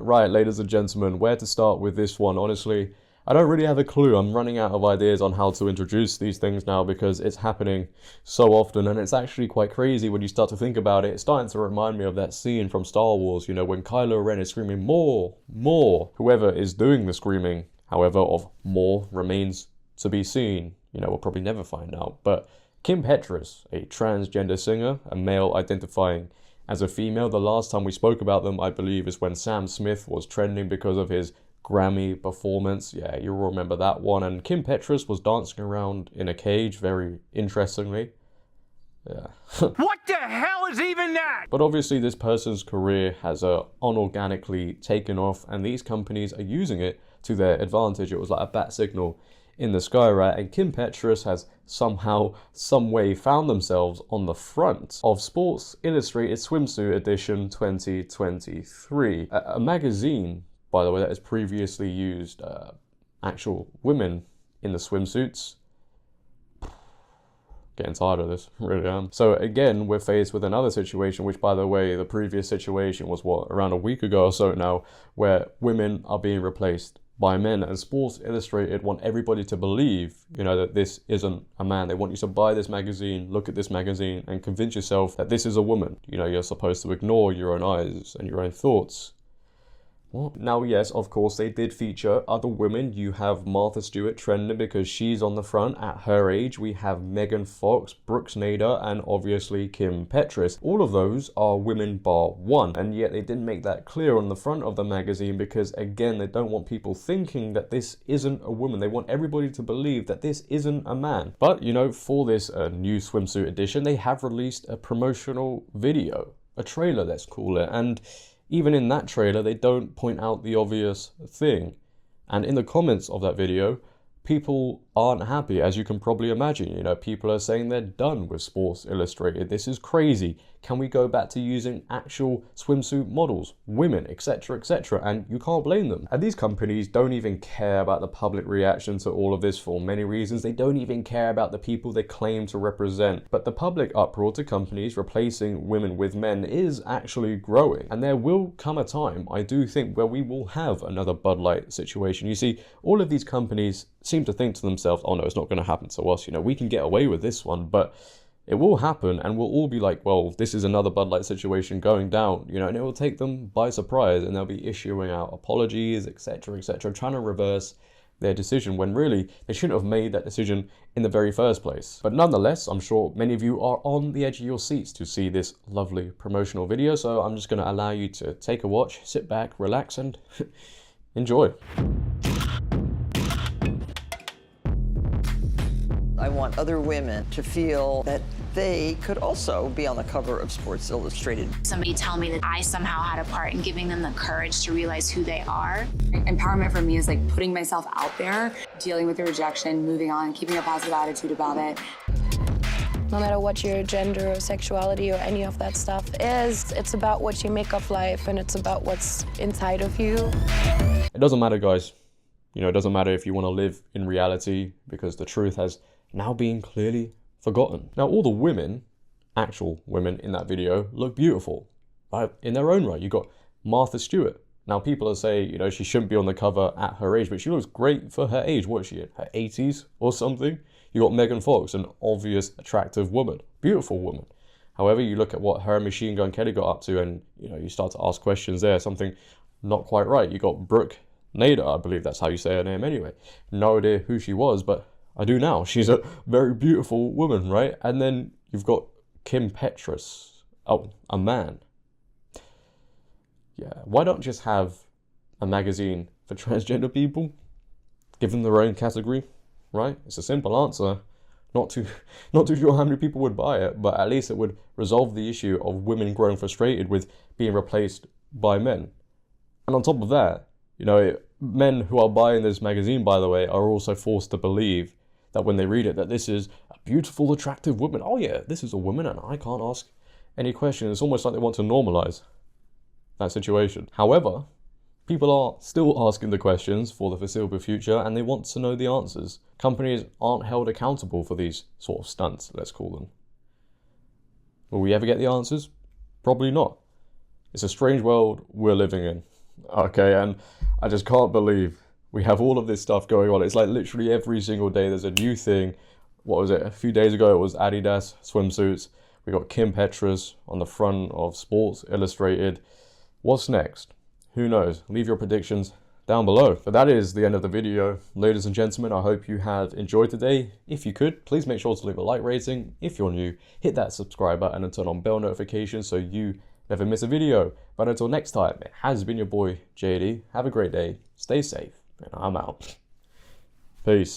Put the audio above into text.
right, ladies and gentlemen, where to start with this one? Honestly, I don't really have a clue. I'm running out of ideas on how to introduce these things now because it's happening so often, and it's actually quite crazy when you start to think about it. It's starting to remind me of that scene from Star Wars, you know, when Kylo Ren is screaming, more, more. Whoever is doing the screaming, however, of more remains to be seen. You know, we'll probably never find out. But Kim Petras, a transgender singer, a male identifying as a female. The last time we spoke about them, I believe, is when Sam Smith was trending because of his Grammy performance. Yeah, you'll remember that one. And Kim Petras was dancing around in a cage, very interestingly. Yeah. What the hell is even that? But obviously this person's career has unorganically taken off, and these companies are using it to their advantage. It was like a bat signal in the sky, right? And Kim Petras has somehow, some way found themselves on the front of Sports Illustrated Swimsuit Edition 2023, a magazine, by the way, that has previously used actual women in the swimsuits. Getting tired of this, really am. So again, we're faced with another situation, which, by the way, the previous situation was what, around a week ago or so now, where women are being replaced by men, and Sports Illustrated want everybody to believe, you know, that this isn't a man. They want you to buy this magazine, look at this magazine, and convince yourself that this is a woman. You know, you're supposed to ignore your own eyes and your own thoughts. What? Now, yes, of course, they did feature other women. You have Martha Stewart trending because she's on the front at her age. We have Megan Fox, Brooks Nader, and obviously Kim Petras. All of those are women bar one, and yet they didn't make that clear on the front of the magazine because, again, they don't want people thinking that this isn't a woman. They want everybody to believe that this isn't a man. But, you know, for this new swimsuit edition, they have released a promotional video, a trailer, let's call it, and even in that trailer, they don't point out the obvious thing. And in the comments of that video, people aren't happy, as you can probably imagine. You know, people are saying they're done with Sports Illustrated. This is crazy. Can we go back to using actual swimsuit models, women, etc., etc.? And you can't blame them. And these companies don't even care about the public reaction to all of this for many reasons. They don't even care about the people they claim to represent. But the public uproar to companies replacing women with men is actually growing. And there will come a time, I do think, where we will have another Bud Light situation. You see, all of these companies seem to think to themselves, oh no, it's not going to happen to us. You know, we can get away with this one, but it will happen, and we'll all be like, well, this is another Bud Light situation going down, you know, and it will take them by surprise, and they'll be issuing out apologies, etc., etc., trying to reverse their decision when really they shouldn't have made that decision in the very first place. But nonetheless, I'm sure many of you are on the edge of your seats to see this lovely promotional video, so I'm just going to allow you to take a watch, sit back, relax, and enjoy. I want other women to feel that they could also be on the cover of Sports Illustrated. Somebody tell me that I somehow had a part in giving them the courage to realize who they are. Empowerment for me is like putting myself out there, dealing with the rejection, moving on, keeping a positive attitude about it. No matter what your gender or sexuality or any of that stuff is, it's about what you make of life, and it's about what's inside of you. It doesn't matter, guys. You know, it doesn't matter if you want to live in reality, because the truth has now being clearly forgotten. Now, all the women, actual women in that video, look beautiful, right? In their own right. You got Martha Stewart. Now, people are saying, you know, she shouldn't be on the cover at her age, but she looks great for her age. What is she in, her 80s or something? You got Megan Fox, an obvious, attractive woman, beautiful woman. However, you look at what her and Machine Gun Kelly got up to, and, you know, you start to ask questions there, something not quite right. You got Brooke Nader, I believe that's how you say her name anyway. No idea who she was, but I do now. She's a very beautiful woman, right? And then you've got Kim Petras. Oh, a man. Yeah, why don't just have a magazine for transgender people? Give them their own category, right? It's a simple answer. Not too sure how many people would buy it, but at least it would resolve the issue of women growing frustrated with being replaced by men. And on top of that, you know, men who are buying this magazine, by the way, are also forced to believe that when they read it, that this is a beautiful, attractive woman. Oh yeah, this is a woman and I can't ask any questions. It's almost like they want to normalize that situation. However, people are still asking the questions for the foreseeable future, and they want to know the answers. Companies aren't held accountable for these sort of stunts, let's call them. Will we ever get the answers? Probably not. It's a strange world we're living in. Okay, and I just can't believe we have all of this stuff going on. It's like literally every single day there's a new thing. What was it? A few days ago it was Adidas swimsuits. We got Kim Petras on the front of Sports Illustrated. What's next? Who knows? Leave your predictions down below. But that is the end of the video. Ladies and gentlemen, I hope you have enjoyed today. If you could, please make sure to leave a like rating. If you're new, hit that subscribe button and turn on bell notifications so you never miss a video. But until next time, it has been your boy, JD. Have a great day, stay safe, and I'm out. Peace.